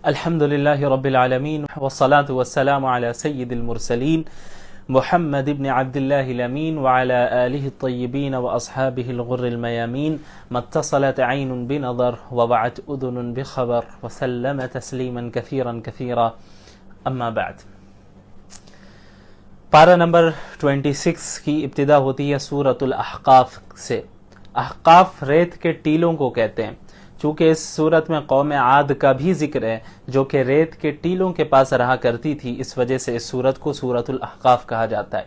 الحمد لله رب العالمين والصلاة والسلام على سيد المرسلين محمد بن عبد الله الأمين وعلى آله الطيبين وأصحابه الغر الميامين ما اتصلت عين بنظر ووعت أذن بخبر وسلم تسليما كثيرا كثيرا أما بعد. پارہ نمبر 26 کی ابتدا ہوتی ہے سورۃ الاحقاف سے. احقاف ریت کے ٹیلوں کو کہتے ہیں. چونکہ اس صورت میں قوم عاد کا بھی ذکر ہے جو کہ ریت کے ٹیلوں کے پاس رہا کرتی تھی، اس وجہ سے اس صورت کو سورۃ الاحقاف کہا جاتا ہے.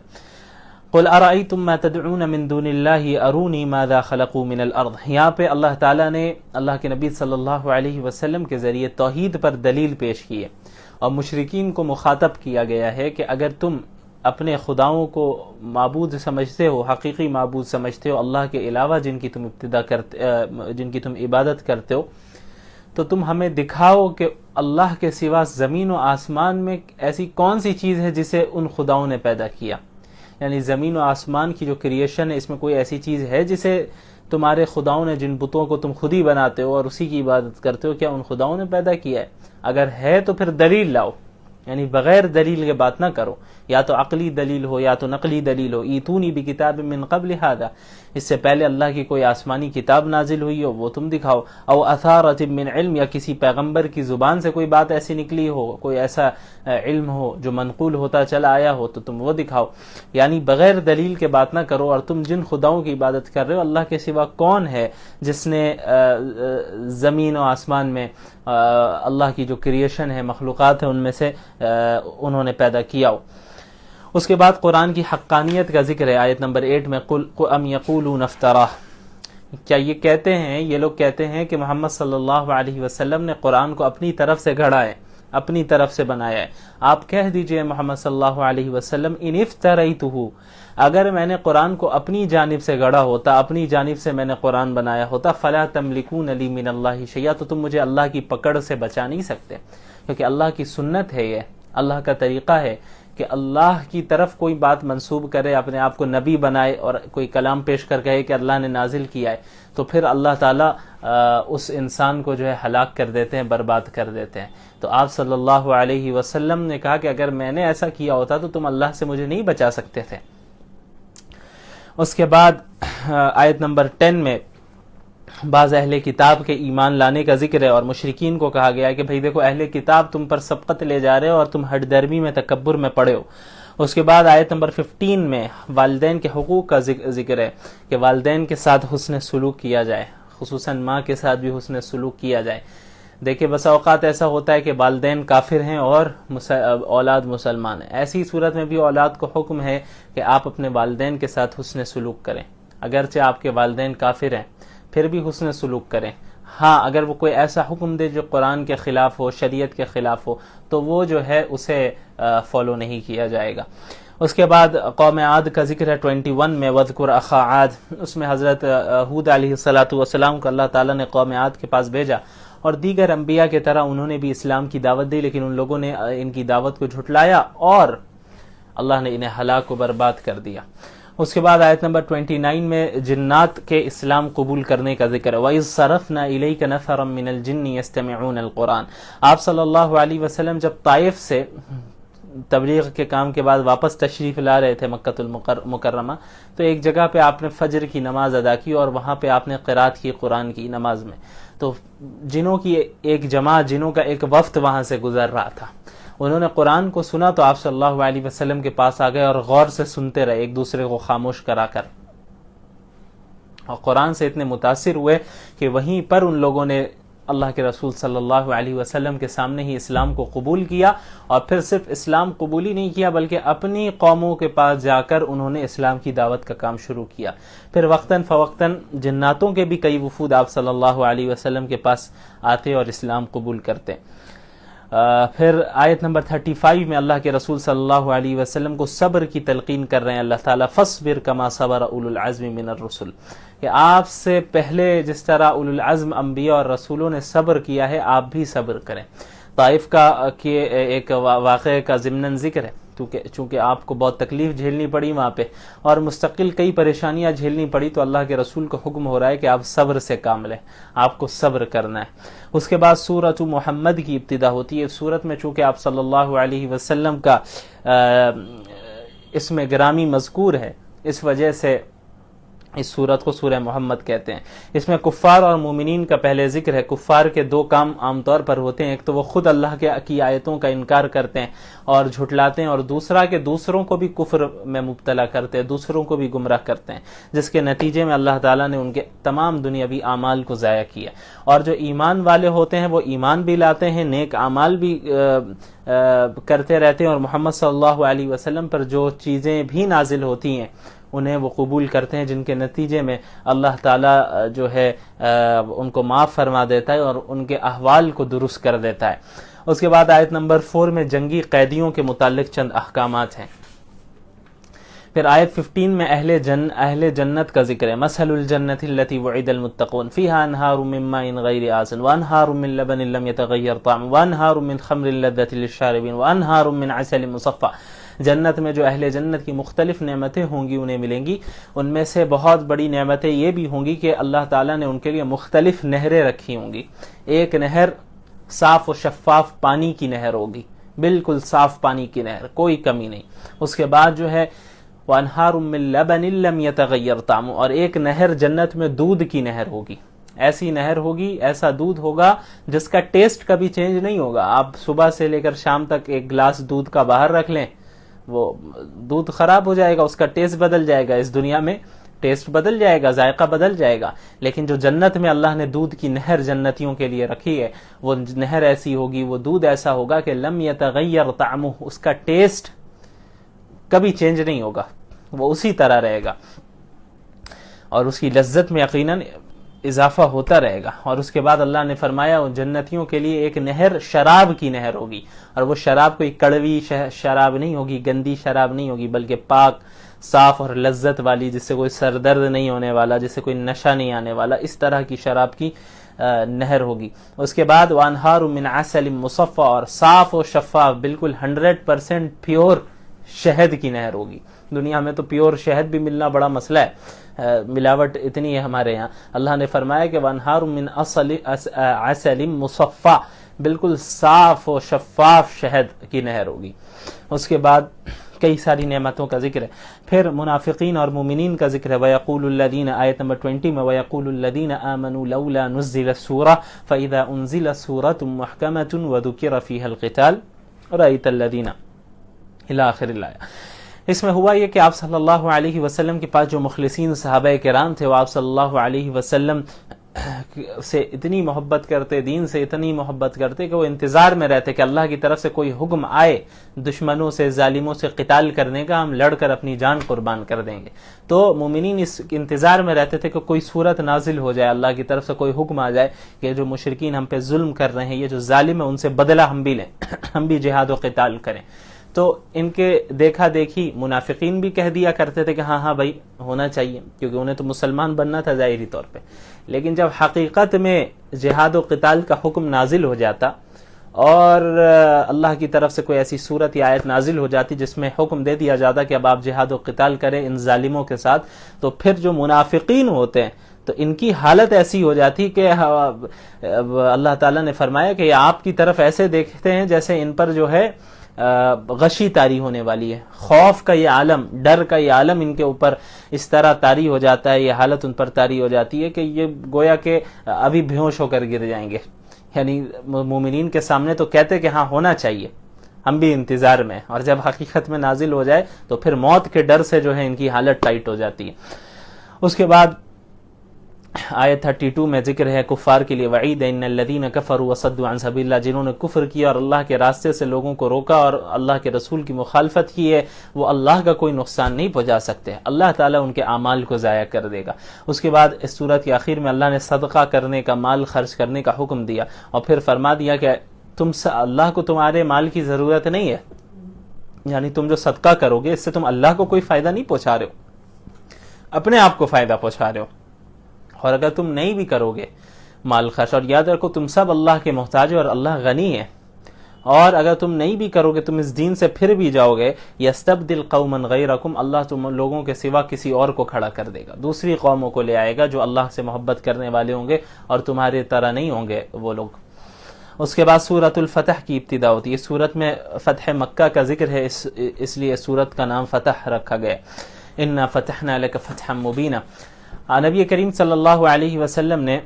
قل ارأیتم ما تدعون من دون اللہ ارونی ماذا خلقوا من الارض. یہاں پہ اللہ تعالیٰ نے اللہ کے نبی صلی اللہ علیہ وسلم کے ذریعے توحید پر دلیل پیش کی ہے اور مشرکین کو مخاطب کیا گیا ہے کہ اگر تم اپنے خداؤں کو معبود سمجھتے ہو، حقیقی معبود سمجھتے ہو اللہ کے علاوہ جن کی تم عبادت کرتے ہو، تو تم ہمیں دکھاؤ کہ اللہ کے سوا زمین و آسمان میں ایسی کون سی چیز ہے جسے ان خداؤں نے پیدا کیا. یعنی زمین و آسمان کی جو کریشن ہے اس میں کوئی ایسی چیز ہے جسے تمہارے خداؤں نے، جن بتوں کو تم خود ہی بناتے ہو اور اسی کی عبادت کرتے ہو، کیا ان خداؤں نے پیدا کیا ہے؟ اگر ہے تو پھر دلیل لاؤ. یعنی بغیر دلیل کے بات نہ کرو، یا تو عقلی دلیل ہو یا تو نقلی دلیل ہو. ایتونی بکتاب من قبل ھذا، اس سے پہلے اللہ کی کوئی آسمانی کتاب نازل ہوئی ہو وہ تم دکھاؤ. او اثارۃ من علم، یا کسی پیغمبر کی زبان سے کوئی بات ایسی نکلی ہو، کوئی ایسا علم ہو جو منقول ہوتا چلا آیا ہو تو تم وہ دکھاؤ. یعنی بغیر دلیل کے بات نہ کرو. اور تم جن خداؤں کی عبادت کر رہے ہو اللہ کے سوا کون ہے جس نے زمین و آسمان میں اللہ کی جو کریشن ہے، مخلوقات ہیں، ان میں سے انہوں نے پیدا کیا ہو. اس کے بعد قرآن کی حقانیت کا ذکر ہے آیت نمبر 8 میں. قل ام یقولون افتراہ، کیا یہ کہتے ہیں، یہ لوگ کہتے ہیں کہ محمد صلی اللہ علیہ وسلم نے قرآن کو اپنی طرف سے گھڑا ہے، اپنی طرف سے بنایا ہے. آپ کہہ دیجئے محمد صلی اللہ علیہ وسلم ان افتریتہ، اگر میں نے قرآن کو اپنی جانب سے گھڑا ہوتا، اپنی جانب سے میں نے قرآن بنایا ہوتا، فلا تملکون لی من اللہ شیئا، تو تم مجھے اللہ کی پکڑ سے بچا نہیں سکتے. کیونکہ اللہ کی سنت ہے، یہ اللہ کا طریقہ ہے کہ اللہ کی طرف کوئی بات منسوب کرے، اپنے آپ کو نبی بنائے اور کوئی کلام پیش کر کہے کہ اللہ نے نازل کیا ہے، تو پھر اللہ تعالیٰ اس انسان کو جو ہے ہلاک کر دیتے ہیں، برباد کر دیتے ہیں. تو آپ صلی اللہ علیہ وسلم نے کہا کہ اگر میں نے ایسا کیا ہوتا تو تم اللہ سے مجھے نہیں بچا سکتے تھے. اس کے بعد آیت نمبر 10 میں بعض اہل کتاب کے ایمان لانے کا ذکر ہے اور مشرکین کو کہا گیا ہے کہ بھئی دیکھو اہل کتاب تم پر سبقت لے جا رہے ہو اور تم ہٹ درمی میں، تکبر میں پڑے ہو. اس کے بعد آیت نمبر 15 میں والدین کے حقوق کا ذکر ہے کہ والدین کے ساتھ حسن سلوک کیا جائے، خصوصاً ماں کے ساتھ بھی حسن سلوک کیا جائے. دیکھیں بسا اوقات ایسا ہوتا ہے کہ والدین کافر ہیں اور اولاد مسلمان ہیں. ایسی صورت میں بھی اولاد کو حکم ہے کہ آپ اپنے والدین کے ساتھ حسن سلوک کریں، اگرچہ آپ کے والدین کافر ہیں پھر بھی حسن سلوک کریں. ہاں اگر وہ کوئی ایسا حکم دے جو قرآن کے خلاف ہو، شریعت کے خلاف ہو، تو وہ جو ہے اسے فالو نہیں کیا جائے گا. اس کے بعد قوم عاد کا ذکر ہے 21 میں. وَاذْكُرْ أَخَا عَاد، اس میں حضرت ہود علیہ السلام کو اللہ تعالیٰ نے قوم عاد کے پاس بھیجا اور دیگر انبیاء کی طرح انہوں نے بھی اسلام کی دعوت دی، لیکن ان لوگوں نے ان کی دعوت کو جھٹلایا اور اللہ نے انہیں ہلاک و برباد کر دیا. اس کے بعد آیت نمبر 29 میں جنات کے اسلام قبول کرنے کا ذکر ہے. وَإِذْ صَرَفْنَا إِلَيْكَ نَفَرًا مِّنَ الْجِنِّ يَسْتَمِعُونَ الْقُرْآنَ، آپ صلی اللہ علیہ وسلم جب طائف سے تبلیغ کے کام کے بعد واپس تشریف لا رہے تھے مکہ المکرمہ، تو ایک جگہ پہ آپ نے فجر کی نماز ادا کی اور وہاں پہ آپ نے قرات کی قرآن کی نماز میں. تو جنوں کی ایک جماعت، جنوں کا ایک وفد وہاں سے گزر رہا تھا، انہوں نے قرآن کو سنا تو آپ صلی اللہ علیہ وسلم کے پاس آ گئے اور غور سے سنتے رہے، ایک دوسرے کو خاموش کرا کر، اور قرآن سے اتنے متاثر ہوئے کہ وہیں پر ان لوگوں نے اللہ کے رسول صلی اللہ علیہ وسلم کے سامنے ہی اسلام کو قبول کیا. اور پھر صرف اسلام قبول ہی نہیں کیا بلکہ اپنی قوموں کے پاس جا کر انہوں نے اسلام کی دعوت کا کام شروع کیا. پھر وقتاً فوقتاً جناتوں کے بھی کئی وفود آپ صلی اللہ علیہ وسلم کے پاس آتے اور اسلام قبول کرتے. پھر آیت نمبر 35 میں اللہ کے رسول صلی اللہ علیہ وسلم کو صبر کی تلقین کر رہے ہیں اللہ تعالیٰ. فَاصْبِرْ كَمَا صَبَرَ أُولُو الْعَزْمِ مِنَ الرُّسُلِ، کہ آپ سے پہلے جس طرح اولو العزم انبیاء اور رسولوں نے صبر کیا ہے آپ بھی صبر کریں. طائف کا ایک واقعے کا ضمناً ذکر ہے چونکہ آپ کو بہت تکلیف جھیلنی پڑی وہاں پہ اور مستقل کئی پریشانیاں جھیلنی پڑی، تو اللہ کے رسول کو حکم ہو رہا ہے کہ آپ صبر سے کام لیں، آپ کو صبر کرنا ہے۔ اس کے بعد سورۃ محمد کی ابتدا ہوتی ہے۔ سورت میں چونکہ آپ صلی اللہ علیہ وسلم کا اس میں گرامی مذکور ہے، اس وجہ سے اس سورت کو سورہ محمد کہتے ہیں۔ اس میں کفار اور مومنین کا پہلے ذکر ہے۔ کفار کے دو کام عام طور پر ہوتے ہیں، ایک تو وہ خود اللہ کی آیتوں کا انکار کرتے ہیں اور جھٹلاتے ہیں، اور دوسرا کہ دوسروں کو بھی کفر میں مبتلا کرتے ہیں، دوسروں کو بھی گمراہ کرتے ہیں، جس کے نتیجے میں اللہ تعالیٰ نے ان کے تمام دنیاوی اعمال کو ضائع کیا۔ اور جو ایمان والے ہوتے ہیں وہ ایمان بھی لاتے ہیں، نیک اعمال بھی کرتے رہتے ہیں، اور محمد صلی اللہ علیہ وسلم پر جو چیزیں بھی نازل ہوتی ہیں انہیں وہ قبول کرتے ہیں، جن کے نتیجے میں اللہ تعالیٰ جو ہے ان کو معاف فرما دیتا ہے اور ان کے احوال کو درست کر دیتا ہے۔ اس کے بعد آیت نمبر 4 میں جنگی قیدیوں کے متعلق چند احکامات ہیں۔ پھر آیت 15 میں اہل جنت کا ذکر ہے۔ مثل الجنت التي وعد المتقون فيها انہار من ماء غیر آسن وانہار من لبن لم يتغیر طعمه وانہار من خمر لذة للشاربین وانہار من عسل مصفى۔ جنت میں جو اہل جنت کی مختلف نعمتیں ہوں گی انہیں ملیں گی، ان میں سے بہت بڑی نعمتیں یہ بھی ہوں گی کہ اللہ تعالیٰ نے ان کے لیے مختلف نہریں رکھی ہوں گی۔ ایک نہر صاف و شفاف پانی کی نہر ہوگی، بالکل صاف پانی کی نہر، کوئی کمی نہیں۔ اس کے بعد جو ہے وَأَنْهَارٌ مِّن لَبَنٍ لَّمْ يَتَغَيَّرْ طَعْمُهُ، اور ایک نہر جنت میں دودھ کی نہر ہوگی، ایسی نہر ہوگی، ایسا دودھ ہوگا جس کا ٹیسٹ کبھی چینج نہیں ہوگا۔ آپ صبح سے لے کر شام تک ایک گلاس دودھ کا باہر رکھ لیں، وہ دودھ خراب ہو جائے گا، اس کا ٹیسٹ بدل جائے گا، اس دنیا میں ٹیسٹ بدل جائے گا، ذائقہ بدل جائے گا، لیکن جو جنت میں اللہ نے دودھ کی نہر جنتیوں کے لیے رکھی ہے وہ نہر ایسی ہوگی، وہ دودھ ایسا ہوگا کہ لم یتغیر طعمہ، اس کا ٹیسٹ کبھی چینج نہیں ہوگا، وہ اسی طرح رہے گا اور اس کی لذت میں یقیناً اضافہ ہوتا رہے گا۔ اور اس کے بعد اللہ نے فرمایا ان جنتیوں کے لیے ایک نہر شراب کی نہر ہوگی، اور وہ شراب کوئی کڑوی شراب نہیں ہوگی، گندی شراب نہیں ہوگی، بلکہ پاک صاف اور لذت والی، جس سے کوئی سر درد نہیں ہونے والا، جس سے کوئی نشہ نہیں آنے والا، اس طرح کی شراب کی نہر ہوگی۔ اس کے بعد وانہار من عسل مصفى، اور صاف و شفاف بالکل 100% پیور شہد کی نہر ہوگی۔ دنیا میں تو پیور شہد بھی ملنا بڑا مسئلہ ہے، ملاوٹ اتنی ہے ہمارے یہاں۔ اللہ نے فرمایا کہ وانہار من عسل مصفى، بالکل صاف و شفاف شہد کی نہر ہوگی۔ اس کے بعد کئی ساری نعمتوں کا ذکر ہے۔ پھر منافقین اور مومنین کا ذکر ہے۔ وَيَقُولُ الَّذِينَ، آیت نمبر 20 میں وَيَقُولُ الَّذِينَ آمَنُوا لَوْلَا نُزِّلَتْ سُورَةٌ فَإِذَا أُنزِلَتْ سُورَةٌ مُحْكَمَةٌ وَذُكِرَ فِيهَا الْقِتَالُ رَأَيْتَ الَّذِينَ إِلَى آخِرِ الآیہ۔ اس میں ہوا یہ کہ آپ صلی اللہ علیہ وسلم کے پاس جو مخلصین صحابہ کرام تھے، وہ آپ صلی اللہ علیہ وسلم سے اتنی محبت کرتے، دین سے اتنی محبت کرتے کہ وہ انتظار میں رہتے کہ اللہ کی طرف سے کوئی حکم آئے دشمنوں سے، ظالموں سے قتال کرنے کا، ہم لڑ کر اپنی جان قربان کر دیں گے۔ تو مومنین اس انتظار میں رہتے تھے کہ کوئی صورت نازل ہو جائے، اللہ کی طرف سے کوئی حکم آ جائے کہ جو مشرکین ہم پہ ظلم کر رہے ہیں، یہ جو ظالم ہے، ان سے بدلہ ہم بھی لیں، ہم بھی جہاد و قتال کریں۔ تو ان کے دیکھا دیکھی منافقین بھی کہہ دیا کرتے تھے کہ ہاں ہاں بھائی ہونا چاہیے، کیونکہ انہیں تو مسلمان بننا تھا ظاہری طور پہ۔ لیکن جب حقیقت میں جہاد و قتال کا حکم نازل ہو جاتا اور اللہ کی طرف سے کوئی ایسی صورت یا آیت نازل ہو جاتی جس میں حکم دے دیا جاتا کہ اب آپ جہاد و قتال کریں ان ظالموں کے ساتھ، تو پھر جو منافقین ہوتے ہیں تو ان کی حالت ایسی ہو جاتی کہ اللہ تعالیٰ نے فرمایا کہ آپ کی طرف ایسے دیکھتے ہیں جیسے ان پر جو ہے غشی طاری ہونے والی ہے، خوف کا یہ عالم، ڈر کا یہ عالم ان کے اوپر اس طرح طاری ہو جاتا ہے، یہ حالت ان پر طاری ہو جاتی ہے کہ یہ گویا کہ ابھی بھیوش ہو کر گر جائیں گے۔ یعنی مومنین کے سامنے تو کہتے کہ ہاں ہونا چاہیے، ہم بھی انتظار میں، اور جب حقیقت میں نازل ہو جائے تو پھر موت کے ڈر سے جو ہے ان کی حالت ٹائٹ ہو جاتی ہے۔ اس کے بعد آیت 32 میں ذکر ہے کفار کے لیے وعید ان الذین کفروا وصدوا عن سبیل اللہ، جنہوں نے کفر کیا اور اللہ کے راستے سے لوگوں کو روکا اور اللہ کے رسول کی مخالفت کی ہے، وہ اللہ کا کوئی نقصان نہیں پہنچا سکتے، اللہ تعالیٰ ان کے اعمال کو ضائع کر دے گا۔ اس کے بعد اس سورت کے آخر میں اللہ نے صدقہ کرنے کا، مال خرچ کرنے کا حکم دیا، اور پھر فرما دیا کہ اللہ کو تمہارے مال کی ضرورت نہیں ہے، یعنی تم جو صدقہ کرو گے اس سے تم اللہ کو کوئی فائدہ نہیں پہنچا رہے ہو، اپنے آپ کو فائدہ پہنچا رہے ہو، اور اگر تم نہیں بھی کرو گے مال خرچ، اور یاد رکھو تم سب اللہ کے محتاج ہو اور اللہ غنی ہے، اور اگر تم نہیں بھی کرو گے، تم اس دین سے پھر بھی جاؤ گے، یستبدل قوما غیرکم، اللہ تم لوگوں کے سوا کسی اور کو کھڑا کر دے گا، دوسری قوموں کو لے آئے گا جو اللہ سے محبت کرنے والے ہوں گے اور تمہارے طرح نہیں ہوں گے وہ لوگ۔ اس کے بعد سورۃ الفتح کی ابتدا ہوتی ہے۔ اس سورت میں فتح مکہ کا ذکر ہے، اس لیے سورت کا نام فتح رکھا گیا، انا فتحنا لک فتحا مبینا۔ نبی کریم صلی اللہ علیہ وسلم نے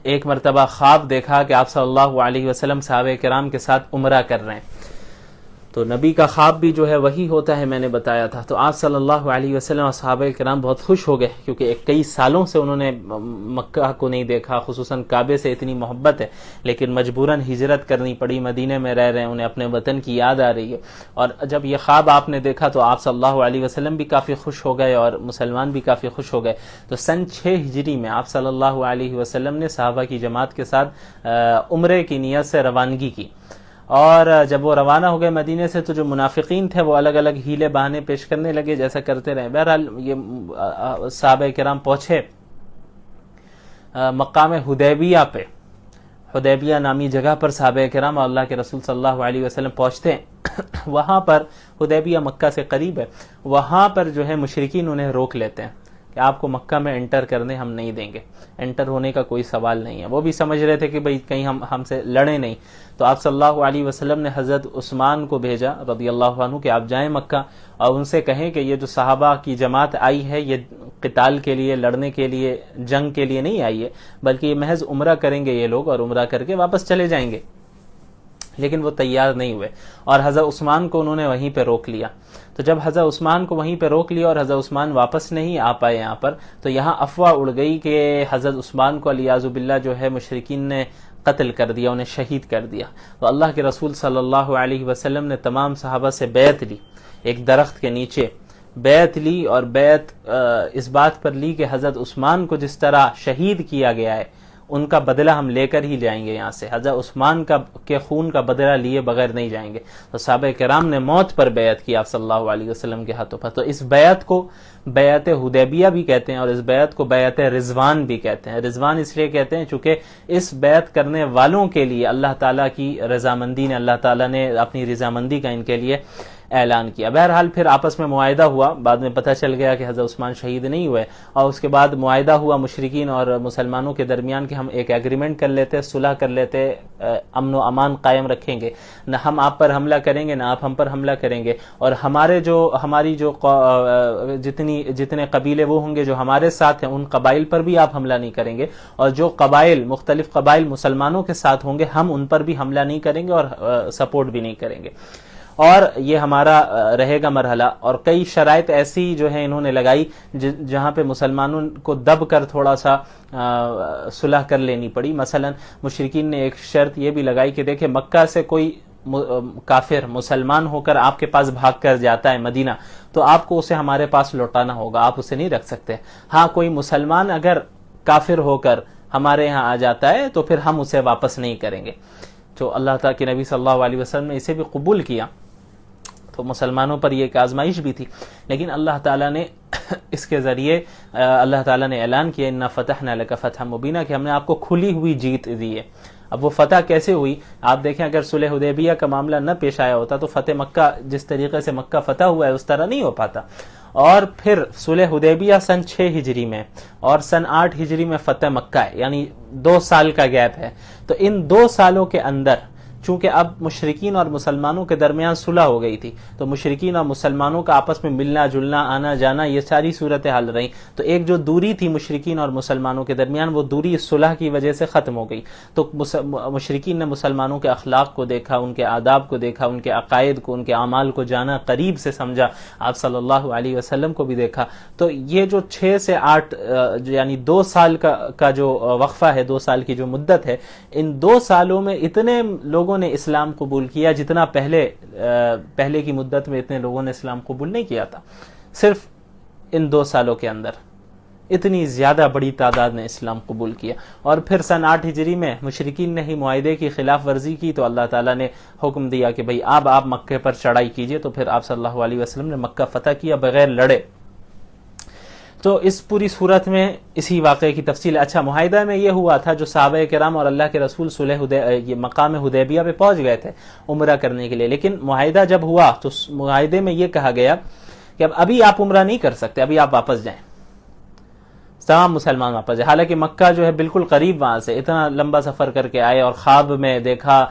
ایک مرتبہ خواب دیکھا کہ آپ صلی اللہ علیہ وسلم صحابہ کرام کے ساتھ عمرہ کر رہے ہیں، تو نبی کا خواب بھی جو ہے وہی ہوتا ہے، میں نے بتایا تھا۔ تو آپ صلی اللہ علیہ وسلم اور صحابہ کرام بہت خوش ہو گئے، کیونکہ کئی سالوں سے انہوں نے مکہ کو نہیں دیکھا، خصوصاً کعبے سے اتنی محبت ہے، لیکن مجبوراً ہجرت کرنی پڑی، مدینے میں رہ رہے ہیں، انہیں اپنے وطن کی یاد آ رہی ہے۔ اور جب یہ خواب آپ نے دیکھا تو آپ صلی اللہ علیہ وسلم بھی کافی خوش ہو گئے اور مسلمان بھی کافی خوش ہو گئے۔ تو سن 6 ہجری میں آپ صلی اللہ علیہ وسلم نے صحابہ کی جماعت کے ساتھ عمرے کی نیت سے روانگی کی، اور جب وہ روانہ ہو گئے مدینے سے تو جو منافقین تھے وہ الگ الگ ہیلے بہانے پیش کرنے لگے، جیسا کرتے رہے۔ بہرحال یہ صحابہ کرام پہنچے مقام حدیبیہ پہ، حدیبیہ نامی جگہ پر صحابہ کرام اور اللہ کے رسول صلی اللہ علیہ وسلم پہنچتے ہیں۔ وہاں پر حدیبیہ مکہ سے قریب ہے، وہاں پر جو ہے مشرکین انہیں روک لیتے ہیں کہ آپ کو مکہ میں انٹر کرنے ہم نہیں دیں گے، انٹر ہونے کا کوئی سوال نہیں ہے۔ وہ بھی سمجھ رہے تھے کہ بھئی کہیں ہم سے لڑیں نہیں، تو آپ صلی اللہ علیہ وسلم نے حضرت عثمان کو بھیجا رضی اللہ عنہ کہ آپ جائیں مکہ اور ان سے کہیں کہ یہ جو صحابہ کی جماعت آئی ہے یہ قتال کے لیے، لڑنے کے لیے، جنگ کے لیے نہیں آئی ہے، بلکہ یہ محض عمرہ کریں گے یہ لوگ، اور عمرہ کر کے واپس چلے جائیں گے۔ لیکن وہ تیار نہیں ہوئے اور حضرت عثمان کو انہوں نے وہیں پہ روک لیا۔ تو جب حضرت عثمان کو وہیں پہ روک لیا اور حضرت عثمان واپس نہیں آ پائے یہاں پر، تو یہاں افواہ اڑ گئی کہ حضرت عثمان کو علیاذ باللہ جو ہے مشرکین نے قتل کر دیا، انہیں شہید کر دیا۔ تو اللہ کے رسول صلی اللہ علیہ وسلم نے تمام صحابہ سے بیعت لی، ایک درخت کے نیچے بیعت لی، اور بیعت اس بات پر لی کہ حضرت عثمان کو جس طرح شہید کیا گیا ہے ان کا بدلہ ہم لے کر ہی جائیں گے یہاں سے، حضرت عثمان کے خون کا بدلہ لیے بغیر نہیں جائیں گے۔ تو صحابہ کرام نے موت پر بیعت کی آپ صلی اللہ علیہ وسلم کے ہاتھوں پر۔ تو اس بیعت کو بیعت حدیبیہ بھی کہتے ہیں اور اس بیعت کو بیعت رضوان بھی کہتے ہیں۔ رضوان اس لیے کہتے ہیں چونکہ اس بیعت کرنے والوں کے لیے اللہ تعالیٰ کی رضامندی نے، اللہ تعالیٰ نے اپنی رضامندی کا ان کے لیے اعلان کیا۔ بہرحال پھر آپس میں معاہدہ ہوا، بعد میں پتہ چل گیا کہ حضرت عثمان شہید نہیں ہوئے، اور اس کے بعد معاہدہ ہوا مشرکین اور مسلمانوں کے درمیان کہ ہم ایک ایگریمنٹ کر لیتے، صلح کر لیتے، امن و امان قائم رکھیں گے، نہ ہم آپ پر حملہ کریں گے نہ آپ ہم پر حملہ کریں گے، اور ہماری جو جتنے قبیلے وہ ہوں گے جو ہمارے ساتھ ہیں ان قبائل پر بھی آپ حملہ نہیں کریں گے، اور جو مختلف قبائل مسلمانوں کے ساتھ ہوں گے ہم ان پر بھی حملہ نہیں کریں گے اور سپورٹ بھی نہیں کریں گے، اور یہ ہمارا رہے گا مرحلہ۔ اور کئی شرائط ایسی جو ہیں انہوں نے لگائی جہاں پہ مسلمانوں کو دب کر تھوڑا سا صلح کر لینی پڑی۔ مثلا مشرکین نے ایک شرط یہ بھی لگائی کہ دیکھیں مکہ سے کوئی کافر مسلمان ہو کر آپ کے پاس بھاگ کر جاتا ہے مدینہ تو آپ کو اسے ہمارے پاس لوٹانا ہوگا، آپ اسے نہیں رکھ سکتے۔ ہاں کوئی مسلمان اگر کافر ہو کر ہمارے یہاں آ جاتا ہے تو پھر ہم اسے واپس نہیں کریں گے۔ جو اللہ تعالیٰ کے نبی صلی اللہ علیہ وسلم نے اسے بھی قبول کیا، تو مسلمانوں پر یہ ایک آزمائش بھی تھی، لیکن اللہ تعالیٰ نے اس کے ذریعے اللہ تعالیٰ نے اعلان کیا انا فتحنا لک فتحا مبینا کہ ہم نے آپ کو کھلی ہوئی جیت دی ہے۔ اب وہ فتح کیسے ہوئی آپ دیکھیں، اگر صلح حدیبیہ کا معاملہ نہ پیش آیا ہوتا تو فتح مکہ جس طریقے سے مکہ فتح ہوا ہے اس طرح نہیں ہو پاتا۔ اور پھر صلح حدیبیہ سن 6 ہجری میں اور سن 8 ہجری میں فتح مکہ ہے، یعنی 2 سال کا گیپ ہے۔ تو ان 2 سالوں کے اندر چونکہ اب مشرکین اور مسلمانوں کے درمیان صلح ہو گئی تھی تو مشرکین اور مسلمانوں کا آپس میں ملنا جلنا آنا جانا یہ ساری صورتحال رہی، تو ایک جو دوری تھی مشرکین اور مسلمانوں کے درمیان وہ دوری صلح کی وجہ سے ختم ہو گئی۔ تو مشرکین نے مسلمانوں کے اخلاق کو دیکھا، ان کے آداب کو دیکھا، ان کے عقائد کو، ان کے اعمال کو جانا، قریب سے سمجھا، آپ صلی اللہ علیہ وسلم کو بھی دیکھا۔ تو یہ جو 6 سے 8 یعنی 2 سال کا جو وقفہ ہے، 2 سال کی جو مدت ہے، ان 2 سالوں میں اتنے لوگوں نے اسلام قبول کیا جتنا پہلے کی مدت میں اتنے لوگوں نے اسلام قبول نہیں کیا تھا۔ صرف ان 2 سالوں کے اندر اتنی زیادہ بڑی تعداد نے اسلام قبول کیا۔ اور پھر سن 8 ہجری میں مشرکین نے ہی معاہدے کی خلاف ورزی کی تو اللہ تعالیٰ نے حکم دیا کہ بھئی اب آپ مکے پر چڑھائی کیجئے، تو پھر آپ صلی اللہ علیہ وسلم نے مکہ فتح کیا بغیر لڑے۔ تو اس پوری صورت میں اسی واقعے کی تفصیل. اچھا معاہدہ میں یہ ہوا تھا جو صحابہ کرام اور اللہ کے رسول یہ مقام حدیبیہ پہ پہنچ گئے تھے عمرہ کرنے کے لیے, لیکن معاہدہ جب ہوا تو معاہدے میں یہ کہا گیا کہ ابھی آپ عمرہ نہیں کر سکتے, ابھی آپ واپس جائیں, تمام مسلمان واپس جائیں. حالانکہ مکہ جو ہے بالکل قریب, وہاں سے اتنا لمبا سفر کر کے آئے اور خواب میں دیکھا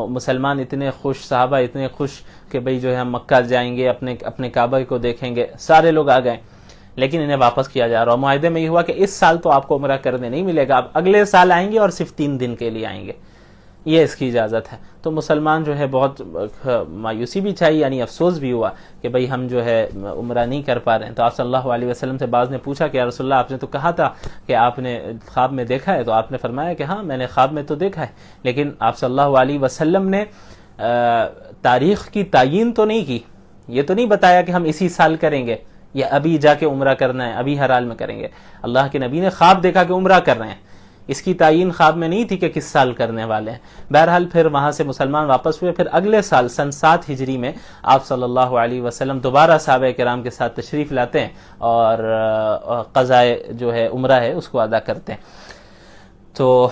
مسلمان اتنے خوش, صحابہ اتنے خوش کہ بھئی جو ہے ہم مکہ جائیں گے, اپنے کعبہ کو دیکھیں گے, سارے لوگ آ گئے, لیکن انہیں واپس کیا جا رہا. اور معاہدے میں یہ ہوا کہ اس سال تو آپ کو عمرہ کرنے نہیں ملے گا, آپ اگلے سال آئیں گے اور صرف 3 دن کے لیے آئیں گے, یہ اس کی اجازت ہے. تو مسلمان جو ہے بہت مایوسی بھی چاہیے, یعنی افسوس بھی ہوا کہ بھئی ہم جو ہے عمرہ نہیں کر پا رہے ہیں. تو آپ صلی اللہ علیہ وسلم سے بعض نے پوچھا کہ یا رسول اللہ آپ نے تو کہا تھا کہ آپ نے خواب میں دیکھا ہے, تو آپ نے فرمایا کہ ہاں میں نے خواب میں تو دیکھا ہے, لیکن آپ صلی اللہ علیہ وسلم نے تاریخ کی تعیین تو نہیں کی, یہ تو نہیں بتایا کہ ہم اسی سال کریں گے یا ابھی جا کے عمرہ کرنا ہے, ابھی ہر حال میں کریں گے. اللہ کے نبی نے خواب دیکھا کہ عمرہ کر رہے ہیں, اس کی تعیین خواب میں نہیں تھی کہ کس سال کرنے والے ہیں. بہرحال پھر وہاں سے مسلمان واپس ہوئے. پھر اگلے سال سن 7 ہجری میں آپ صلی اللہ علیہ وسلم دوبارہ صحابہ کرام کے ساتھ تشریف لاتے ہیں اور قضائے جو ہے عمرہ ہے اس کو ادا کرتے ہیں. تو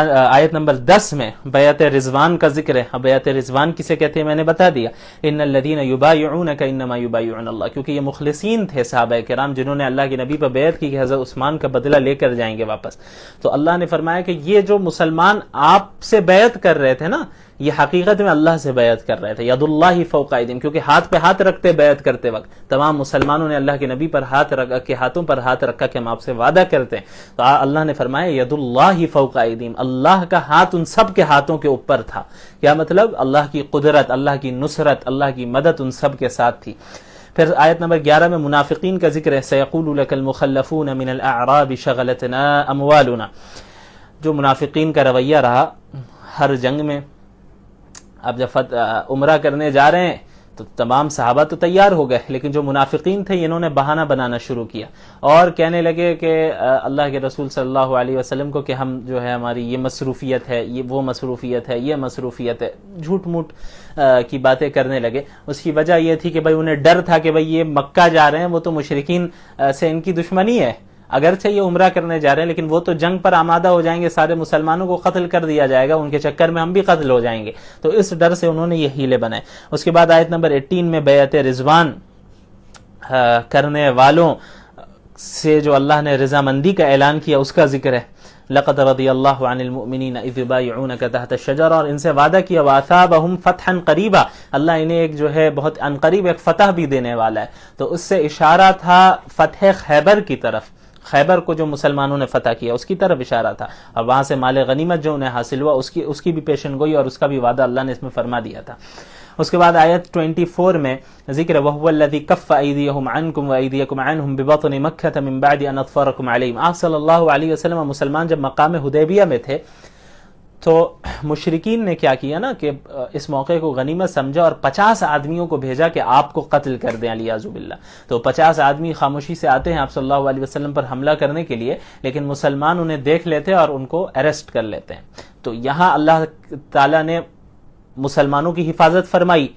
آیت نمبر 10 میں بیعت رضوان کا ذکر ہے. بیعت رضوان کسے کہتے ہیں میں نے بتا دیا, ان الذین یبایعونک انما یبایعون اللہ, کیونکہ یہ مخلصین تھے صحابہ کرام جنہوں نے اللہ کے نبی پر بیعت کی کہ حضرت عثمان کا بدلہ لے کر جائیں گے واپس. تو اللہ نے فرمایا کہ یہ جو مسلمان آپ سے بیعت کر رہے تھے نا, یہ حقیقت میں اللہ سے بیعت کر رہے تھے. ید اللہ فوق ایدیہم, کیونکہ ہاتھ پہ ہاتھ رکھتے بیعت کرتے وقت تمام مسلمانوں نے اللہ کے نبی پر ہاتھ رکھا, کے ہاتھوں پر ہاتھ رکھا کہ ہم آپ سے وعدہ کرتے ہیں. تو اللہ نے فرمایا ید اللہ فوق ایدیہم, اللہ کا ہاتھ ان سب کے ہاتھوں کے اوپر تھا. کیا مطلب؟ اللہ کی قدرت, اللہ کی نصرت, اللہ کی مدد ان سب کے ساتھ تھی. پھر آیت نمبر 11 میں منافقین کا ذکر ہے. سیقول لک المخلفون من الاعراب شغلتنا اموالنا, جو منافقین کا رویہ رہا ہر جنگ میں. اب جب عمرہ کرنے جا رہے ہیں تو تمام صحابہ تو تیار ہو گئے, لیکن جو منافقین تھے انہوں نے بہانہ بنانا شروع کیا اور کہنے لگے کہ اللہ کے رسول صلی اللہ علیہ وسلم کو کہ ہم جو ہے ہماری یہ مصروفیت ہے, یہ وہ مصروفیت ہے, یہ مصروفیت ہے, جھوٹ موٹ کی باتیں کرنے لگے. اس کی وجہ یہ تھی کہ بھئی انہیں ڈر تھا کہ بھئی یہ مکہ جا رہے ہیں, وہ تو مشرکین سے ان کی دشمنی ہے, اگرچہ یہ عمرہ کرنے جا رہے ہیں لیکن وہ تو جنگ پر آمادہ ہو جائیں گے, سارے مسلمانوں کو قتل کر دیا جائے گا, ان کے چکر میں ہم بھی قتل ہو جائیں گے. تو اس ڈر سے انہوں نے یہ ہیلے بنائے. اس کے بعد آیت نمبر 18 میں بیعت رضوان کرنے والوں سے جو اللہ نے رضامندی کا اعلان کیا اس کا ذکر ہے. لقد رضی اللہ عن المؤمنین اذ یبایعونک تحت الشجرہ, اور ان سے وعدہ کیا واثابہم فتحا قریبا, اللہ انہیں ایک جو ہے بہت عنقریب ایک فتح بھی دینے والا ہے. تو اس سے اشارہ تھا فتح خیبر کی طرف, خیبر کو جو مسلمانوں نے فتح کیا اس کی طرف اشارہ تھا, اور وہاں سے مال غنیمت جو انہیں حاصل ہوا اس کی بھی پیشن گوئی اور اس کا بھی وعدہ اللہ نے اس میں فرما دیا تھا. اس کے بعد آیت 24 میں ذکر ہے وَهُوَ الَّذِي كَفَّ أَيْدِيَهُمْ عَنْكُمْ وَأَيْدِيَكُمْ عَنْهُمْ بِبَطْنِ مَكَّةَ مِنْ بَعْدِ أَنْ أَظْفَرَكُمْ عَلَيْهِمْ. آپ صلی اللہ علیہ وسلم مسلمان جب مقام حدیبیہ میں تھے تو مشرکین نے کیا کیا نا کہ اس موقع کو غنیمت سمجھا اور 50 آدمیوں کو بھیجا کہ آپ کو قتل کر دیں علیہ باللہ. تو 50 آدمی خاموشی سے آتے ہیں آپ صلی اللہ علیہ وسلم پر حملہ کرنے کے لیے, لیکن مسلمان انہیں دیکھ لیتے اور ان کو اریسٹ کر لیتے ہیں. تو یہاں اللہ تعالیٰ نے مسلمانوں کی حفاظت فرمائی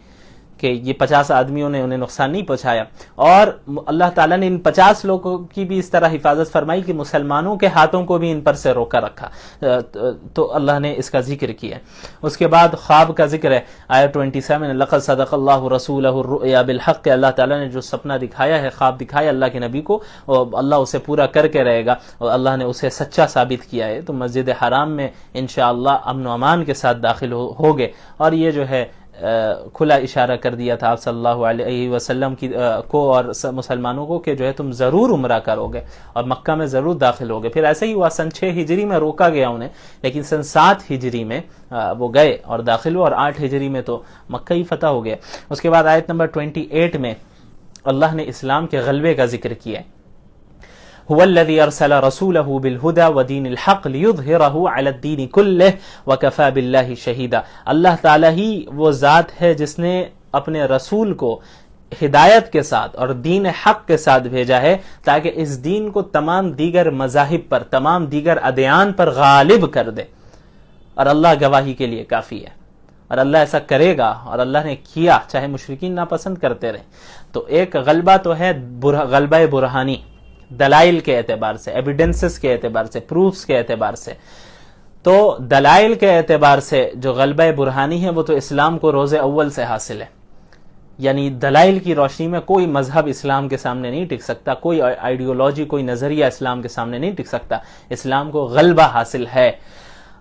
کہ یہ 50 آدمیوں نے انہیں نقصان نہیں پہنچایا, اور اللہ تعالیٰ نے ان 50 لوگوں کی بھی اس طرح حفاظت فرمائی کہ مسلمانوں کے ہاتھوں کو بھی ان پر سے روکا رکھا. تو اللہ نے اس کا ذکر کیا. اس کے بعد خواب کا ذکر ہے آیت 27 لقد صدق اللہ رسولہ الرؤیا بالحق, اللہ تعالیٰ نے جو سپنا دکھایا ہے, خواب دکھایا اللہ کے نبی کو, اور اللہ اسے پورا کر کے رہے گا, اور اللہ نے اسے سچا ثابت کیا ہے. تو مسجد حرام میں انشاءاللہ امن و امان کے ساتھ داخل ہوگے, اور یہ جو ہے کھلا اشارہ کر دیا تھا آپ صلی اللہ علیہ وسلم کو اور مسلمانوں کو کہ جو ہے تم ضرور عمرہ کرو گے اور مکہ میں ضرور داخل ہوگے. پھر ایسے ہی ہوا, سن 6 ہجری میں روکا گیا انہیں, لیکن سن 7 ہجری میں وہ گئے اور داخل ہوئے, اور 8 ہجری میں تو مکہ ہی فتح ہو گیا. اس کے بعد آیت نمبر 28 میں اللہ نے اسلام کے غلبے کا ذکر کیا ہے. هو الذي ارسل رسوله بالهدى ودين الحق ليظهره على الدين كله وكفى بالله شهيدا. اللہ تعالی ہی وہ ذات ہے جس نے اپنے رسول کو ہدایت کے ساتھ اور دین حق کے ساتھ بھیجا ہے تاکہ اس دین کو تمام دیگر مذاہب پر, تمام دیگر ادیان پر غالب کر دے, اور اللہ گواہی کے لیے کافی ہے. اور اللہ ایسا کرے گا، اور اللہ نے کیا، چاہے مشرکین ناپسند کرتے رہیں. تو ایک غلبہ تو ہے غلبہ برہانی، دلائل کے اعتبار سے، ایویڈنسز کے اعتبار سے، پروفز کے اعتبار سے. تو دلائل کے اعتبار سے جو غلبہ برہانی ہے وہ تو اسلام کو روز اول سے حاصل ہے. یعنی دلائل کی روشنی میں کوئی مذہب اسلام کے سامنے نہیں ٹک سکتا، کوئی آئیڈیولوجی، کوئی نظریہ اسلام کے سامنے نہیں ٹک سکتا. اسلام کو غلبہ حاصل ہے.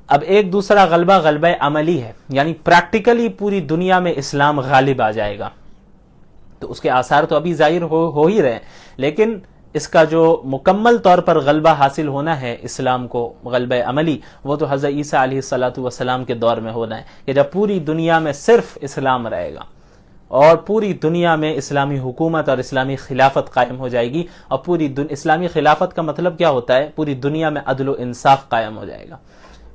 اب ایک دوسرا غلبہ غلبہ عملی ہے، یعنی پریکٹیکلی پوری دنیا میں اسلام غالب آ جائے گا. تو اس کے آثار تو ابھی ظاہر ہو ہی رہے ہیں، لیکن اس کا جو مکمل طور پر غلبہ حاصل ہونا ہے اسلام کو، غلبہ عملی، وہ تو حضرت عیسیٰ علیہ الصلوۃ والسلام کے دور میں ہونا ہے، کہ جب پوری دنیا میں صرف اسلام رہے گا اور پوری دنیا میں اسلامی حکومت اور اسلامی خلافت قائم ہو جائے گی. اور اسلامی خلافت کا مطلب کیا ہوتا ہے؟ پوری دنیا میں عدل و انصاف قائم ہو جائے گا.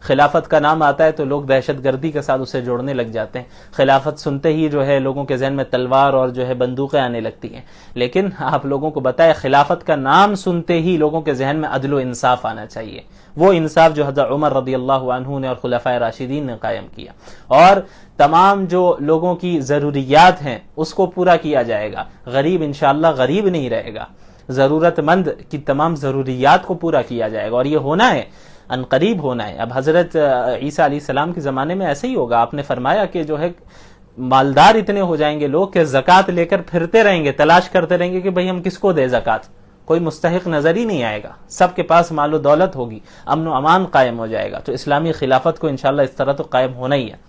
خلافت کا نام آتا ہے تو لوگ دہشت گردی کے ساتھ اسے جوڑنے لگ جاتے ہیں. خلافت سنتے ہی جو ہے لوگوں کے ذہن میں تلوار اور جو ہے بندوقیں آنے لگتی ہیں. لیکن آپ لوگوں کو بتائے، خلافت کا نام سنتے ہی لوگوں کے ذہن میں عدل و انصاف آنا چاہیے. وہ انصاف جو حضرت عمر رضی اللہ عنہ نے اور خلفائے راشدین نے قائم کیا، اور تمام جو لوگوں کی ضروریات ہیں اس کو پورا کیا جائے گا. غریب انشاءاللہ غریب نہیں رہے گا، ضرورت مند کی تمام ضروریات کو پورا کیا جائے گا. اور یہ ہونا ہے، ان قریب ہونا ہے. اب حضرت عیسیٰ علیہ السلام کے زمانے میں ایسے ہی ہوگا. آپ نے فرمایا کہ جو ہے مالدار اتنے ہو جائیں گے لوگ کہ زکوٰۃ لے کر پھرتے رہیں گے، تلاش کرتے رہیں گے کہ بھئی ہم کس کو دے زکوٰۃ. کوئی مستحق نظر ہی نہیں آئے گا، سب کے پاس مال و دولت ہوگی، امن و امان قائم ہو جائے گا. تو اسلامی خلافت کو انشاءاللہ اس طرح تو قائم ہونا ہی ہے.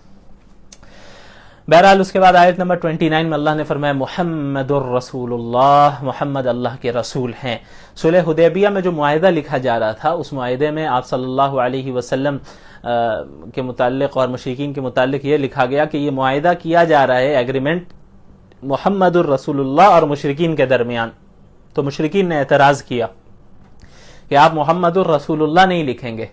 بہرحال اس کے بعد آیت نمبر 29 میں اللہ نے فرمایا محمد الرسول اللہ، محمد اللہ کے رسول ہیں. صلح حدیبیہ میں جو معاہدہ لکھا جا رہا تھا، اس معاہدے میں آپ صلی اللہ علیہ وسلم کے متعلق اور مشرکین کے متعلق یہ لکھا گیا کہ یہ معاہدہ کیا جا رہا ہے، ایگریمنٹ محمد الرسول اللہ اور مشرکین کے درمیان. تو مشرکین نے اعتراض کیا کہ آپ محمد الرسول اللہ نہیں لکھیں گے،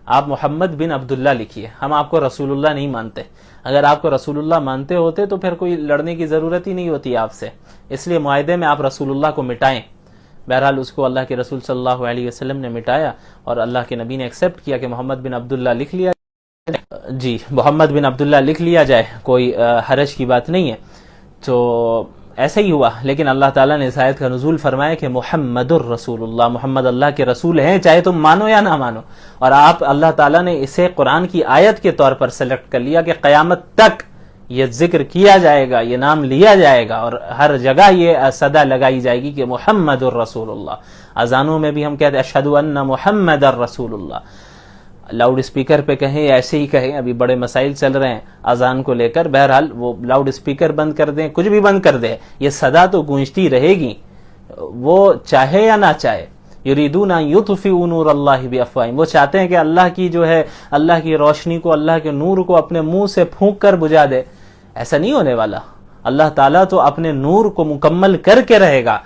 آپ محمد بن عبداللہ لکھیے، ہم آپ کو رسول اللہ نہیں مانتے. اگر آپ کو رسول اللہ مانتے ہوتے تو پھر کوئی لڑنے کی ضرورت ہی نہیں ہوتی آپ سے، اس لیے معاہدے میں آپ رسول اللہ کو مٹائیں. بہرحال اس کو اللہ کے رسول صلی اللہ علیہ وسلم نے مٹایا، اور اللہ کے نبی نے ایکسیپٹ کیا کہ محمد بن عبداللہ لکھ لیا جی محمد بن عبداللہ لکھ لیا جائے، کوئی حرج کی بات نہیں ہے. تو ایسا ہی ہوا. لیکن اللہ تعالیٰ نے اس آیت کا نزول فرمایا کہ محمد الرسول اللہ، محمد اللہ کے رسول ہیں، چاہے تم مانو یا نہ مانو. اور آپ اللہ تعالیٰ نے اسے قرآن کی آیت کے طور پر سلیکٹ کر لیا کہ قیامت تک یہ ذکر کیا جائے گا، یہ نام لیا جائے گا، اور ہر جگہ یہ صدا لگائی جائے گی کہ محمد الرسول اللہ. اذانوں میں بھی ہم کہتے ہیں اشہد ان محمد الرسول اللہ. لاؤڈ اسپیکر پہ کہیں یا ایسے ہی کہیں، ابھی بڑے مسائل چل رہے ہیں اذان کو لے کر. بہرحال وہ لاؤڈ اسپیکر بند کر دیں، کچھ بھی بند کر دیں، یہ صدا تو گونجتی رہے گی، وہ چاہے یا نہ چاہے. یریدون ان یطفئوا نور اللہ بافواہہم، وہ چاہتے ہیں کہ اللہ کی جو ہے اللہ کی روشنی کو، اللہ کے نور کو اپنے منہ سے پھونک کر بجھا دے. ایسا نہیں ہونے والا. اللہ تعالیٰ تو اپنے نور کو مکمل کر کے رہے گا،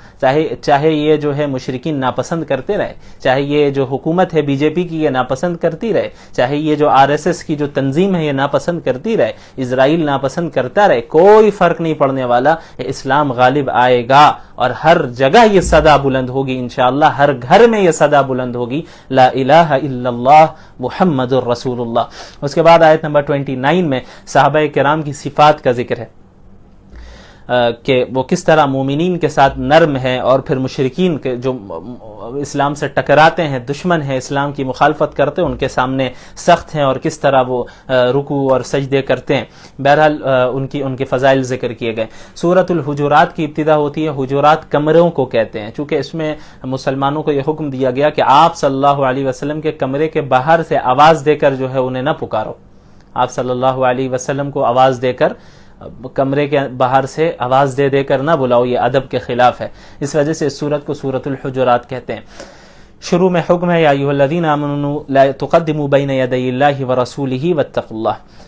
چاہے یہ جو ہے مشرکین ناپسند کرتے رہے، چاہے یہ جو حکومت ہے بی جے پی کی یہ ناپسند کرتی رہے، چاہے یہ جو آر ایس ایس کی جو تنظیم ہے یہ ناپسند کرتی رہے، اسرائیل ناپسند کرتا رہے، کوئی فرق نہیں پڑنے والا. اسلام غالب آئے گا اور ہر جگہ یہ صدا بلند ہوگی انشاءاللہ، ہر گھر میں یہ صدا بلند ہوگی، لا الہ الا اللہ محمد الرسول اللہ. اس کے بعد آیت نمبر 29 میں صحابہ کرام کی صفات کا ذکر ہے کہ وہ کس طرح مومنین کے ساتھ نرم ہیں، اور پھر مشرکین کے جو اسلام سے ٹکراتے ہیں، دشمن ہیں، اسلام کی مخالفت کرتے ہیں، ان کے سامنے سخت ہیں، اور کس طرح وہ رکوع اور سجدے کرتے ہیں. بہرحال ان کے فضائل ذکر کیے گئے. سورۃ الحجرات کی ابتدا ہوتی ہے. حجرات کمروں کو کہتے ہیں، چونکہ اس میں مسلمانوں کو یہ حکم دیا گیا کہ آپ صلی اللہ علیہ وسلم کے کمرے کے باہر سے آواز دے کر جو ہے انہیں نہ پکارو. آپ صلی اللہ علیہ وسلم کو آواز دے کر، کمرے کے باہر سے آواز دے کر نہ بلاؤ، یہ ادب کے خلاف ہے. اس وجہ سے اس سورت کو سورۃ الحجرات کہتے ہیں. شروع میں حکم ہے یا ایھا الذین آمنوا لا تقدموا بین یدی اللہ ورسولہ واتقوا اللہ.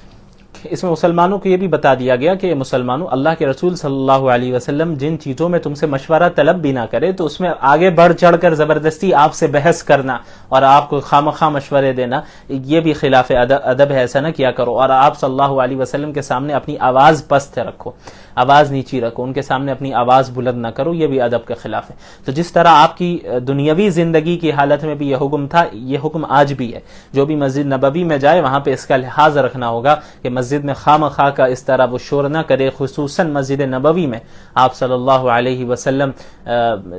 اس میں مسلمانوں کو یہ بھی بتا دیا گیا کہ مسلمانوں، اللہ کے رسول صلی اللہ علیہ وسلم جن چیزوں میں تم سے مشورہ طلب بھی نہ کرے تو اس میں آگے بڑھ چڑھ کر زبردستی آپ سے بحث کرنا اور آپ کو خامخواہ مشورے دینا، یہ بھی خلاف ادب ہے، ایسا نہ کیا کرو. اور آپ صلی اللہ علیہ وسلم کے سامنے اپنی آواز پست رکھو، آواز نیچی رکھو، ان کے سامنے اپنی آواز بلند نہ کرو، یہ بھی ادب کے خلاف ہے. تو جس طرح آپ کی دنیاوی زندگی کی حالت میں بھی یہ حکم تھا، یہ حکم آج بھی ہے. جو بھی مسجد نبوی میں جائے وہاں پہ اس کا لحاظ رکھنا ہوگا کہ مسجد مسجد میں خواہ کا اس طرح وہ شور نہ کرے، خصوصاً مسجد نبوی میں آپ صلی اللہ علیہ وسلم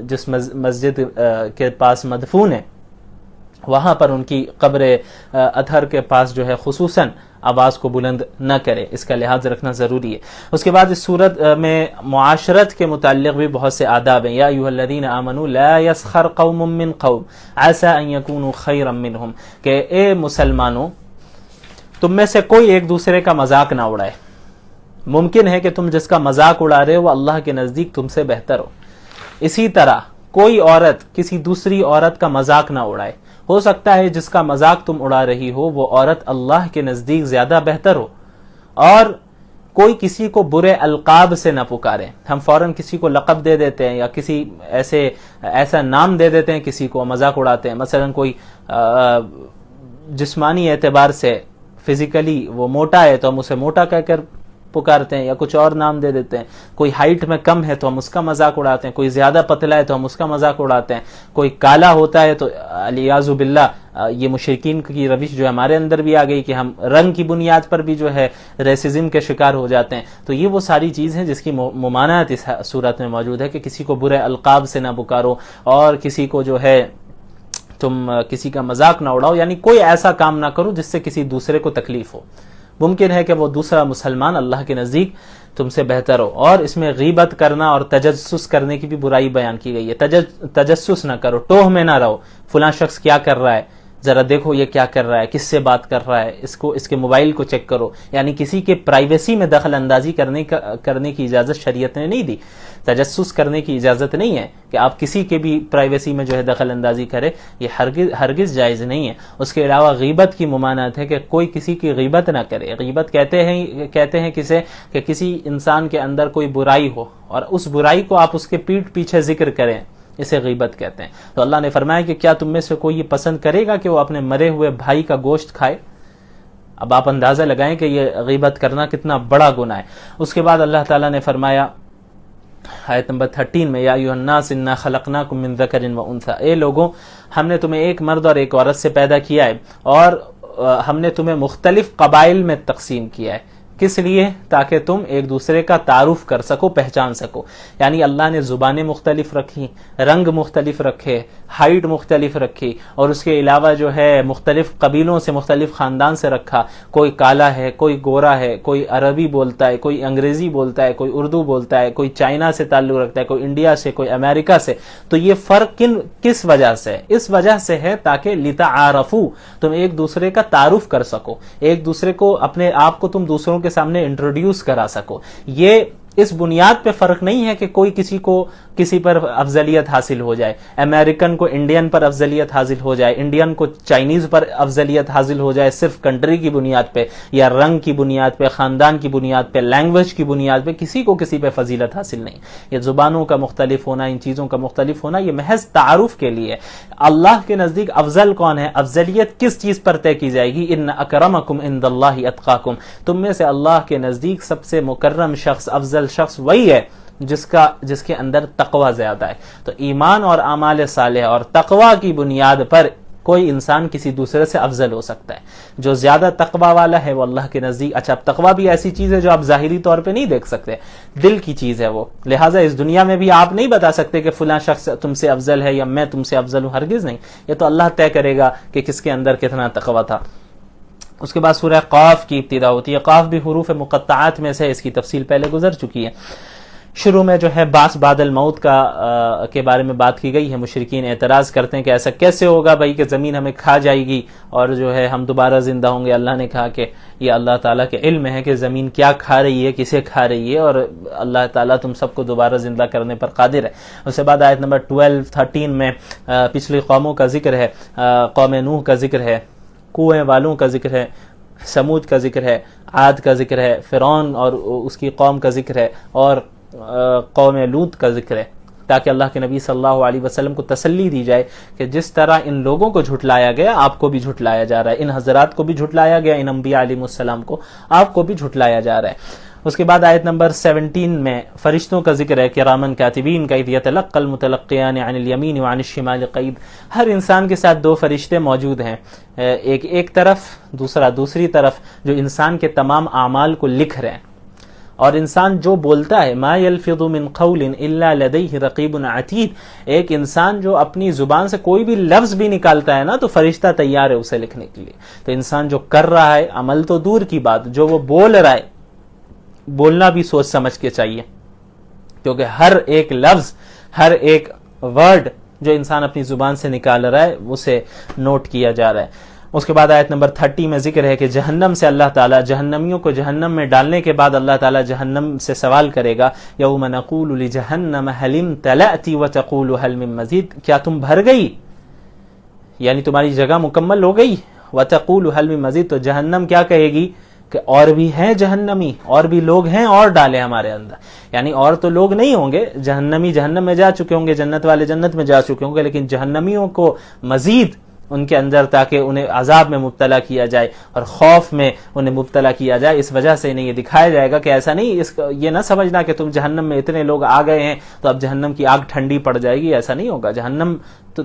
جس مسجد کے پاس مدفون ہے وہاں پر ان کی قبر اطہر کے پاس جو ہے خصوصاً آواز کو بلند نہ کرے، اس کا لحاظ رکھنا ضروری ہے۔ اس کے بعد اس صورت میں معاشرت کے متعلق بھی بہت سے آداب ہیں۔ یا ایھا الذین آمنوا لا یسخر قوم من قوم عسى ان یکونوا خیرا منہم، کہ اے مسلمانوں تم میں سے کوئی ایک دوسرے کا مذاق نہ اڑائے۔ ممکن ہے کہ تم جس کا مذاق اڑا رہے ہو وہ اللہ کے نزدیک تم سے بہتر ہو۔ اسی طرح کوئی عورت کسی دوسری عورت کا مذاق نہ اڑائے، ہو سکتا ہے جس کا مذاق تم اڑا رہی ہو وہ عورت اللہ کے نزدیک زیادہ بہتر ہو۔ اور کوئی کسی کو برے القاب سے نہ پکارے، ہم فوراً کسی کو لقب دے دیتے ہیں یا کسی ایسا نام دے دیتے ہیں کسی کو، مذاق اڑاتے ہیں۔ مثلا کوئی جسمانی اعتبار سے فزیکلی وہ موٹا ہے تو ہم اسے موٹا کہہ کر پکارتے ہیں یا کچھ اور نام دے دیتے ہیں، کوئی ہائٹ میں کم ہے تو ہم اس کا مذاق اڑاتے ہیں، کوئی زیادہ پتلا ہے تو ہم اس کا مذاق اڑاتے ہیں، کوئی کالا ہوتا ہے تو علیاذ باللہ یہ مشرکین کی روش جو ہمارے اندر بھی آ گئی کہ ہم رنگ کی بنیاد پر بھی جو ہے ریسزم کے شکار ہو جاتے ہیں۔ تو یہ وہ ساری چیز ہیں جس کی ممانعت اس صورت میں موجود ہے کہ کسی کو برے القاب سے نہ پکارو اور کسی کو جو ہے تم کسی کا مذاق نہ اڑاؤ، یعنی کوئی ایسا کام نہ کرو جس سے کسی دوسرے کو تکلیف ہو۔ ممکن ہے کہ وہ دوسرا مسلمان اللہ کے نزدیک تم سے بہتر ہو۔ اور اس میں غیبت کرنا اور تجسس کرنے کی بھی برائی بیان کی گئی ہے۔ تجسس نہ کرو، ٹوہ میں نہ رہو، فلاں شخص کیا کر رہا ہے ذرا دیکھو، یہ کیا کر رہا ہے، کس سے بات کر رہا ہے، اس کے موبائل کو چیک کرو، یعنی کسی کے پرائیویسی میں دخل اندازی کرنے کی اجازت شریعت نے نہیں دی۔ تجسس کرنے کی اجازت نہیں ہے کہ آپ کسی کے بھی پرائیویسی میں جو ہے دخل اندازی کرے، یہ ہرگز جائز نہیں ہے۔ اس کے علاوہ غیبت کی ممانعت ہے کہ کوئی کسی کی غیبت نہ کرے۔ غیبت کہتے ہیں کسے کہ کسی انسان کے اندر کوئی برائی ہو اور اس برائی کو آپ اس کے پیٹھ پیچھے ذکر کریں، اسے غیبت کہتے ہیں۔ تو اللہ نے فرمایا کہ کیا تم میں سے کوئی یہ پسند کرے گا کہ وہ اپنے مرے ہوئے بھائی کا گوشت کھائے؟ اب آپ اندازہ لگائیں کہ یہ غیبت کرنا کتنا بڑا گناہ ہے۔ اس کے بعد اللہ تعالیٰ نے فرمایا آیت نمبر 13 میں، یا ایھا الناس انا خلقناکم من ذکر و انثی، اے لوگوں ہم نے تمہیں ایک مرد اور ایک عورت سے پیدا کیا ہے اور ہم نے تمہیں مختلف قبائل میں تقسیم کیا ہے۔ کس لیے؟ تاکہ تم ایک دوسرے کا تعارف کر سکو، پہچان سکو۔ یعنی اللہ نے زبانیں مختلف رکھی، رنگ مختلف رکھے، ہائٹ مختلف رکھی، اور اس کے علاوہ جو ہے مختلف قبیلوں سے، مختلف خاندان سے رکھا۔ کوئی کالا ہے، کوئی گورا ہے، کوئی عربی بولتا ہے، کوئی انگریزی بولتا ہے، کوئی اردو بولتا ہے، کوئی چائنا سے تعلق رکھتا ہے، کوئی انڈیا سے، کوئی امریکہ سے۔ تو یہ فرق کس وجہ سے؟ اس وجہ سے ہے تاکہ لتعارفوا، تم ایک دوسرے کا تعارف کر سکو، ایک دوسرے کو، اپنے آپ کو تم دوسروں کے سامنے انٹروڈیوس کرا سکو۔ یہ اس بنیاد پہ فرق نہیں ہے کہ کوئی کسی پر افضلیت حاصل ہو جائے، امریکن کو انڈین پر افضلیت حاصل ہو جائے، انڈین کو چائنیز پر افضلیت حاصل ہو جائے، صرف کنٹری کی بنیاد پہ یا رنگ کی بنیاد پہ، خاندان کی بنیاد پہ، لینگویج کی بنیاد پہ کسی کو کسی پہ فضیلت حاصل نہیں۔ یہ زبانوں کا مختلف ہونا، ان چیزوں کا مختلف ہونا، یہ محض تعارف کے لیے۔ اللہ کے نزدیک افضل کون ہے، افضلیت کس چیز پر طے کی جائے گی؟ ان اکرمکم عند اللہ اتقاکم، تم میں سے اللہ کے نزدیک سب سے مکرم شخص، افضل شخص وہی ہے جس کے اندر تقوی زیادہ ہے۔ تو ایمان اور اعمال صالحہ اور تقوی کی بنیاد پر کوئی انسان کسی دوسرے سے افضل ہو سکتا ہے۔ جو زیادہ تقوی والا ہے وہ اللہ کے نزدیک، اچھا اب تقوی بھی ایسی چیز ہے جو آپ ظاہری طور پہ نہیں دیکھ سکتے، دل کی چیز ہے وہ، لہٰذا اس دنیا میں بھی آپ نہیں بتا سکتے کہ فلاں شخص تم سے افضل ہے یا میں تم سے افضل ہوں، ہرگز نہیں۔ یہ تو اللہ طے کرے گا کہ کس کے اندر کتنا تقوی تھا۔ اس کے بعد سورہ قاف کی ابتدا ہوتی ہے۔ قاف بھی حروف مقطعات میں سے، اس کی تفصیل پہلے گزر چکی ہے۔ شروع میں جو ہے بعث بعد الموت کے بارے میں بات کی گئی ہے۔ مشرکین اعتراض کرتے ہیں کہ ایسا کیسے ہوگا بھائی کہ زمین ہمیں کھا جائے گی اور جو ہے ہم دوبارہ زندہ ہوں گے۔ اللہ نے کہا کہ یہ اللہ تعالیٰ کے علم ہے کہ زمین کیا کھا رہی ہے، کسے کھا رہی ہے، اور اللہ تعالیٰ تم سب کو دوبارہ زندہ کرنے پر قادر ہے۔ اس کے بعد آیت نمبر 13 میں پچھلی قوموں کا ذکر ہے، قوم نوح کا ذکر ہے، کنویں والوں کا ذکر ہے، سمود کا ذکر ہے، عاد کا ذکر ہے، فرعون اور اس کی قوم کا ذکر ہے، اور قوم لوط کا ذکر ہے، تاکہ اللہ کے نبی صلی اللہ علیہ وسلم کو تسلی دی جائے کہ جس طرح ان لوگوں کو جھٹلایا گیا آپ کو بھی جھٹلایا جا رہا ہے، ان حضرات کو بھی جھٹلایا گیا، ان انبیاء علیہ السلام کو آپ کو بھی جھٹلایا جا رہا ہے۔ اس کے بعد آیت نمبر 17 میں فرشتوں کا ذکر ہے، کرامن کاتبین کا، اذ یتلقى المتلقیان عن الیمین وعن الشمال قعید. ہر انسان کے ساتھ دو فرشتے موجود ہیں، ایک طرف، دوسرا دوسری طرف، جو انسان کے تمام اعمال کو لکھ رہے ہیں. اور انسان جو بولتا ہے، ما یلفظ من قول الا لدیہ رقیب عتید، ایک انسان جو اپنی زبان سے کوئی بھی لفظ بھی نکالتا ہے نا تو فرشتہ تیار ہے اسے لکھنے کے لیے. تو انسان جو کر رہا ہے، عمل تو دور کی بات، جو وہ بول رہا ہے، بولنا بھی سوچ سمجھ کے چاہیے، کیونکہ ہر ایک لفظ، ہر ایک ورڈ جو انسان اپنی زبان سے نکال رہا ہے اسے نوٹ کیا جا رہا ہے. اس کے بعد آیت نمبر 30 میں ذکر ہے کہ جہنم سے اللہ تعالیٰ جہنمیوں کو جہنم میں ڈالنے کے بعد اللہ تعالیٰ جہنم سے سوال کرے گا، یوم نقول لجہنم هل امتلأت وتقول هل من مزید، کیا تم بھر گئی، یعنی تمہاری جگہ مکمل ہو گئی. وتقول هل من مزید، تو جہنم کیا کہے گی کہ اور بھی ہیں جہنمی، اور بھی لوگ ہیں، اور ڈالے ہمارے اندر. یعنی اور تو لوگ نہیں ہوں گے، جہنمی جہنم میں جا چکے ہوں گے، جنت والے جنت میں جا چکے ہوں گے، لیکن جہنمیوں کو مزید ان کے اندر تاکہ انہیں عذاب میں مبتلا کیا جائے اور خوف میں انہیں مبتلا کیا جائے. اس وجہ سے انہیں یہ دکھایا جائے گا کہ ایسا نہیں، یہ نہ سمجھنا کہ تم جہنم میں اتنے لوگ آ گئے ہیں تو اب جہنم کی آگ ٹھنڈی پڑ جائے گی، ایسا نہیں ہوگا. جہنم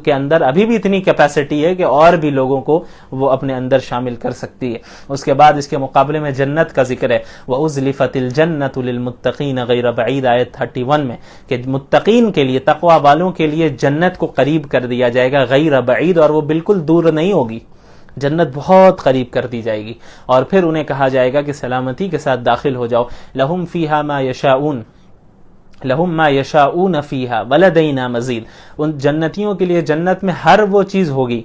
کے اندر ابھی بھی اتنی کیپیسٹی ہے کہ اور بھی لوگوں کو وہ اپنے اندر شامل کر سکتی ہے. اس کے بعد اس کے مقابلے میں جنت کا ذکر ہے، وَأُزْلِفَتِ الْجَنَّةُ لِلْمُتَّقِينَ غَيْرَ بَعِيدٍ، آیت 31 میں، کہ متقین کے لیے، تقوی والوں کے لیے جنت کو قریب کر دیا جائے گا، غیر بعید، اور وہ بالکل دور نہیں ہوگی، جنت بہت قریب کر دی جائے گی. اور پھر انہیں کہا جائے گا کہ سلامتی کے ساتھ داخل ہو جاؤ. لَهُمْ فِيهَا مَا يَشَاءُونَ لَهُمْ مَا يَشَاءُونَ فِيهَا وَلَدَيْنَا مَزِيدٌ، ان جنتیوں کے لیے جنت میں ہر وہ چیز ہوگی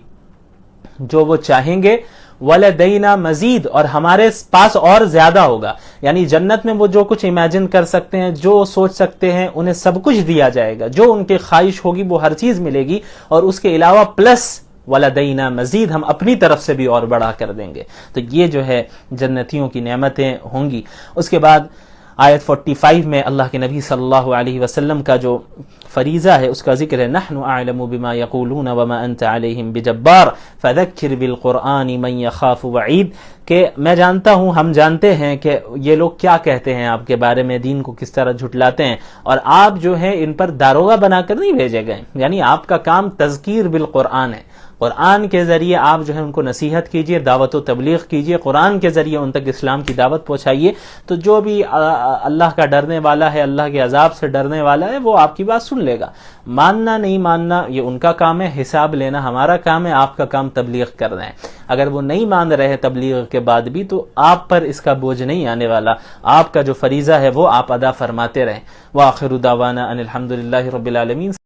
جو وہ چاہیں گے، وَلَدَيْنَا مَزِيدٌ، اور ہمارے پاس اور زیادہ ہوگا. یعنی جنت میں وہ جو کچھ امیجن کر سکتے ہیں، جو سوچ سکتے ہیں، انہیں سب کچھ دیا جائے گا، جو ان کی خواہش ہوگی وہ ہر چیز ملے گی، اور اس کے علاوہ پلس وَلَدَيْنَا مَزِيدٌ، ہم اپنی طرف سے بھی اور بڑھا کر دیں گے. تو یہ جو ہے جنتیوں کی نعمتیں ہوں گی. اس کے بعد آیت 45 میں اللہ کے نبی صلی اللہ علیہ وسلم کا جو فریضہ ہے اس کا ذکر ہے، نحن اعلم بما یقولون وما انت علیہم بجبار فذکر بالقرآن من یخاف وعید، کہ میں جانتا ہوں، ہم جانتے ہیں کہ یہ لوگ کیا کہتے ہیں آپ کے بارے میں، دین کو کس طرح جھٹلاتے ہیں، اور آپ جو ہے ان پر داروغہ بنا کر نہیں بھیجے گئے. یعنی آپ کا کام تذکیر بالقرآن ہے، قرآن کے ذریعے آپ جو ہے ان کو نصیحت کیجئے، دعوت و تبلیغ کیجئے، قرآن کے ذریعے ان تک اسلام کی دعوت پہنچائیے. تو جو بھی اللہ کا ڈرنے والا ہے، اللہ کے عذاب سے ڈرنے والا ہے، وہ آپ کی بات سن لے گا. ماننا نہیں ماننا یہ ان کا کام ہے، حساب لینا ہمارا کام ہے، آپ کا کام تبلیغ کرنا ہے. اگر وہ نہیں مان رہے تبلیغ کے بعد بھی تو آپ پر اس کا بوجھ نہیں آنے والا، آپ کا جو فریضہ ہے وہ آپ ادا فرماتے رہیں. وآخر دعوانا ان الحمد للہ رب العالمین.